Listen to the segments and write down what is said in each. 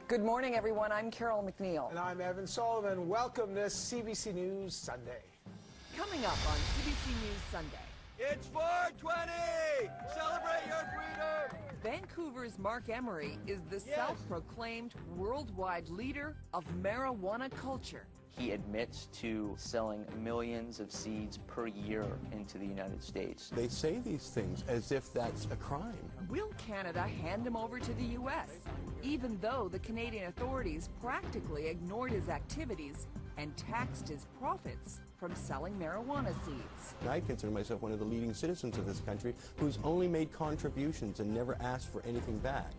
Good morning, everyone. I'm Carol McNeil. And I'm Evan Sullivan. Welcome to CBC News Sunday. Coming up on CBC News Sunday. It's 420! Celebrate your freedom! Vancouver's Marc Emery is the self-proclaimed worldwide leader of marijuana culture. He admits to selling millions of seeds per year into the United States. They say these things as if that's a crime. Will Canada hand him over to the U.S., even though the Canadian authorities practically ignored his activities and taxed his profits from selling marijuana seeds? I consider myself one of the leading citizens of this country who's only made contributions and never asked for anything back.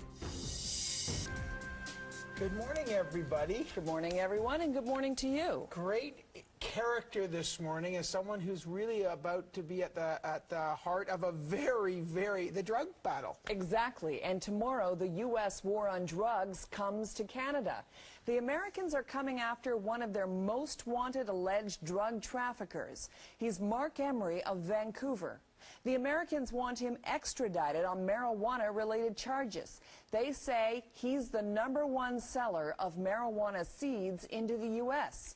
Good morning, everybody. Good morning, everyone, and good morning to you. Great character this morning as someone who's really about to be at the heart of a the drug battle. Exactly, and tomorrow the U.S. war on drugs comes to Canada. The Americans are coming after one of their most wanted alleged drug traffickers. He's Marc Emery of Vancouver. The Americans want him extradited on marijuana-related charges. They say he's the #1 seller of marijuana seeds into the U.S.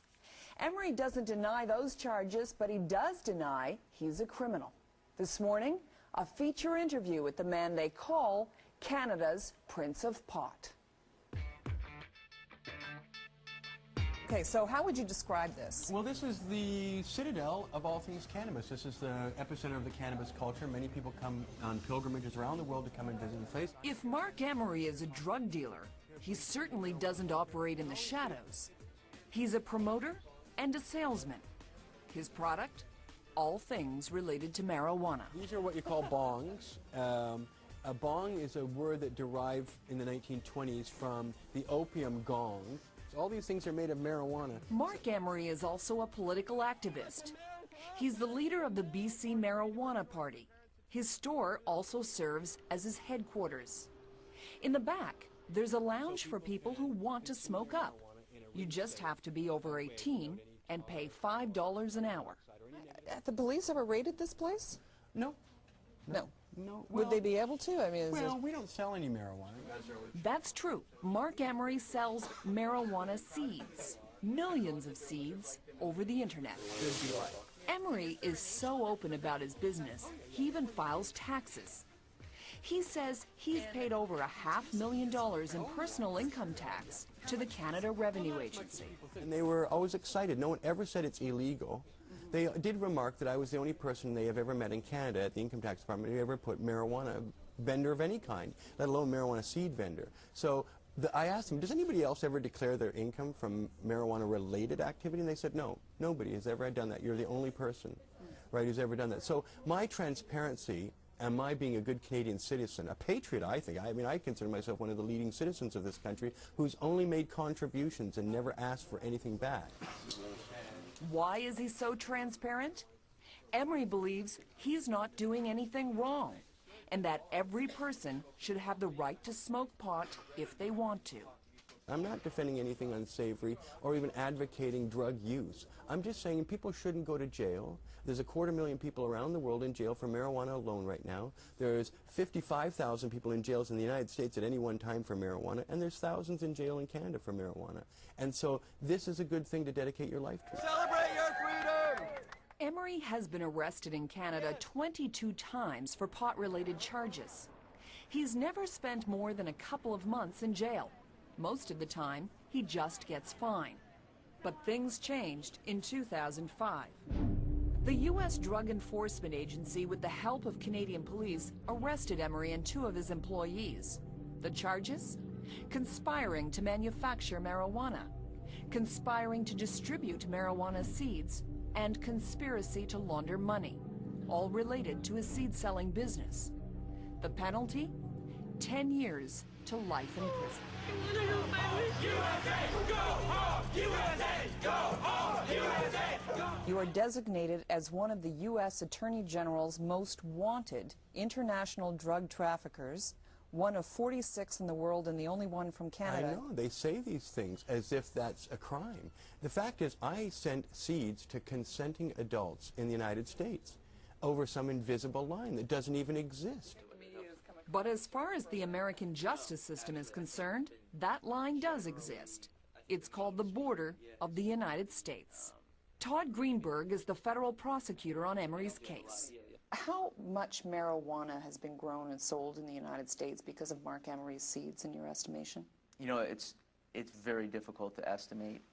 Emery doesn't deny those charges, but he does deny he's a criminal. This morning, a feature interview with the man they call Canada's Prince of Pot. Okay, so how would you describe this? Well, this is the citadel of all things cannabis. This is the epicenter of the cannabis culture. Many people come on pilgrimages around the world to come and visit the place. If Marc Emery is a drug dealer, he certainly doesn't operate in the shadows. He's a promoter and a salesman. His product? All things related to marijuana. These are what you call bongs. A bong is a word that derived in the 1920s from the opium gong. So all these things are made of marijuana. Marc Emery is also a political activist. He's the leader of the BC Marijuana Party. His store also serves as his headquarters. In the back, there's a lounge for people who want to smoke up. You just have to be over 18 and pay $5 an hour. Have the police ever raided this place? No. No. No. Would they be able to? I mean, well, we don't sell any marijuana. That's true. Marc Emery sells marijuana seeds. Millions of seeds over the internet. Emery is so open about his business, he even files taxes. He says he's paid over $500,000 in personal income tax to the Canada Revenue Agency. And they were always excited. No one ever said it's illegal. They did remark that I was the only person they have ever met in Canada at the Income Tax Department who ever put marijuana vendor of any kind, let alone marijuana seed vendor. So I asked them, does anybody else ever declare their income from marijuana-related activity? And they said, no, nobody has ever done that. You're the only person, right, who's ever done that. So my transparency and my being a good Canadian citizen, a patriot, I think. I mean, I consider myself one of the leading citizens of this country who's only made contributions and never asked for anything back. Why is he so transparent? Emery believes he's not doing anything wrong, and that every person should have the right to smoke pot if they want to. I'm not defending anything unsavory or even advocating drug use. I'm just saying people shouldn't go to jail. There's 250,000 people around the world in jail for marijuana alone right now. There's 55,000 people in jails in the United States at any one time for marijuana, and there's thousands in jail in Canada for marijuana. And so this is a good thing to dedicate your life to. Celebrate your freedom! Emery has been arrested in Canada 22 times for pot-related charges. He's never spent more than a couple of months in jail. Most of the time, he just gets fined. But things changed in 2005. The U.S. Drug Enforcement Agency, with the help of Canadian police, arrested Emery and 2 of his employees. The charges? Conspiring to manufacture marijuana, conspiring to distribute marijuana seeds, and conspiracy to launder money, all related to his seed-selling business. The penalty? 10 years to life in prison. USA, go home! USA, go home! USA, go home! You are designated as one of the U.S. Attorney General's most wanted international drug traffickers, one of 46 in the world and the only one from Canada. I know. They say these things as if that's a crime. The fact is, I sent seeds to consenting adults in the United States over some invisible line that doesn't even exist. But as far as the American justice system is concerned, that line does exist. It's called the border of the United States. Todd Greenberg is the federal prosecutor on Emery's case. How much marijuana has been grown and sold in the United States because of Marc Emery's seeds, in your estimation? You know, it's very difficult to estimate.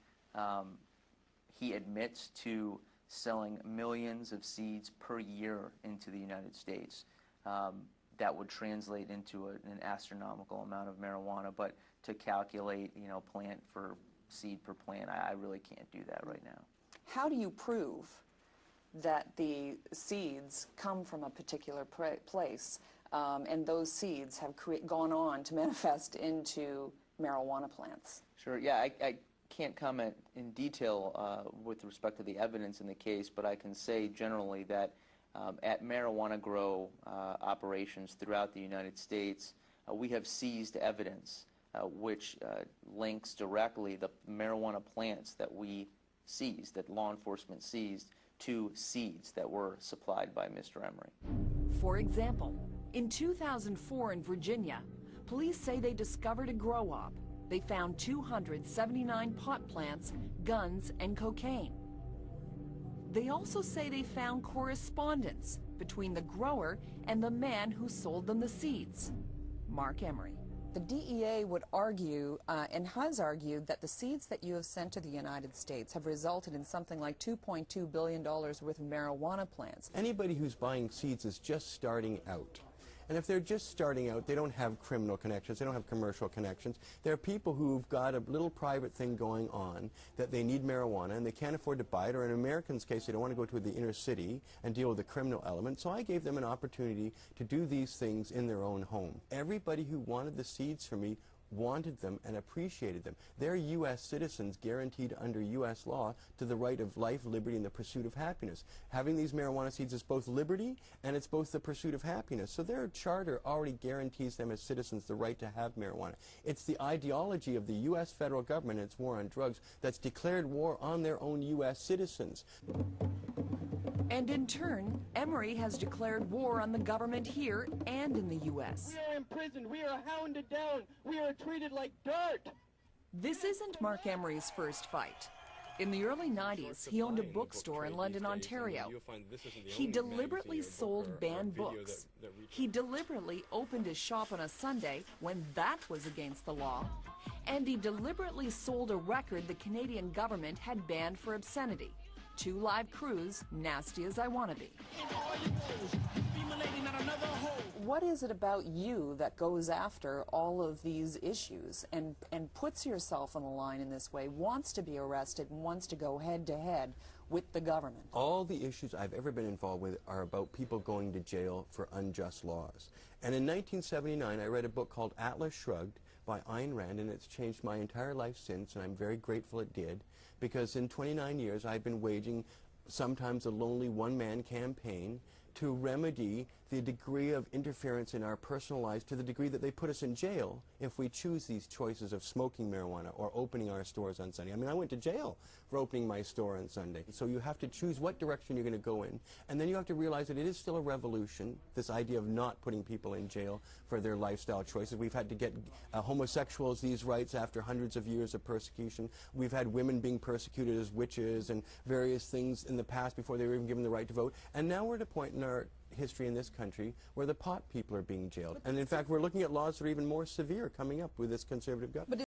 He admits to selling millions of seeds per year into the United States. That would translate into an astronomical amount of marijuana, but to calculate, you know, plant for seed per plant, I really can't do that right now. How do you prove that the seeds come from a particular place and those seeds have gone on to manifest into marijuana plants? Sure, yeah, I can't comment in detail with respect to the evidence in the case, but I can say generally that at marijuana grow operations throughout the United States, we have seized evidence which links directly the marijuana plants that we seized, that law enforcement seized, to seeds that were supplied by Mr. Emery. For example, in 2004 in Virginia, police say they discovered a grow-op. They found 279 pot plants, guns, and cocaine. They also say they found correspondence between the grower and the man who sold them the seeds, Marc Emery. The DEA would argue, and has argued, that the seeds that you have sent to the United States have resulted in something like $2.2 billion worth of marijuana plants. Anybody who's buying seeds is just starting out. And if they're just starting out, they don't have criminal connections, they don't have commercial connections. There are people who've got a little private thing going on that they need marijuana and they can't afford to buy it, or in Americans' case, they don't want to go to the inner city and deal with the criminal element. So I gave them an opportunity to do these things in their own home. Everybody who wanted the seeds from me wanted them and appreciated them. They're U.S. citizens guaranteed under U.S. law to the right of life, liberty, and the pursuit of happiness. Having these marijuana seeds is both liberty and it's both the pursuit of happiness. So their charter already guarantees them as citizens the right to have marijuana. It's the ideology of the U.S. federal government and its war on drugs that's declared war on their own U.S. citizens. And in turn, Emery has declared war on the government here and in the U.S. We are imprisoned. We are hounded down. We are treated like dirt. This isn't Marc Emery's first fight. In the early 90s, he owned a bookstore in London, Ontario. He deliberately sold banned books. He deliberately opened his shop on a Sunday when that was against the law. And he deliberately sold a record the Canadian government had banned for obscenity. 2 Live Crews, Nasty as I Wanna Be. What is it about you that goes after all of these issues and puts yourself on the line in this way, wants to be arrested and wants to go head-to-head with the government? All the issues I've ever been involved with are about people going to jail for unjust laws. And in 1979, I read a book called Atlas Shrugged by Ayn Rand, and it's changed my entire life since, and I'm very grateful it did, because in 29 years I've been waging sometimes a lonely one-man campaign to remedy the degree of interference in our personal lives to the degree that they put us in jail if we choose these choices of smoking marijuana or opening our stores on Sunday. I mean, I went to jail for opening my store on Sunday. So you have to choose what direction you're going to go in, and then you have to realize that it is still a revolution, this idea of not putting people in jail for their lifestyle choices. We've had to get homosexuals these rights after hundreds of years of persecution. We've had women being persecuted as witches and various things in the past before they were even given the right to vote. And now we're at a point in our history in this country where the pot people are being jailed. And in fact, we're looking at laws that are even more severe coming up with this conservative government.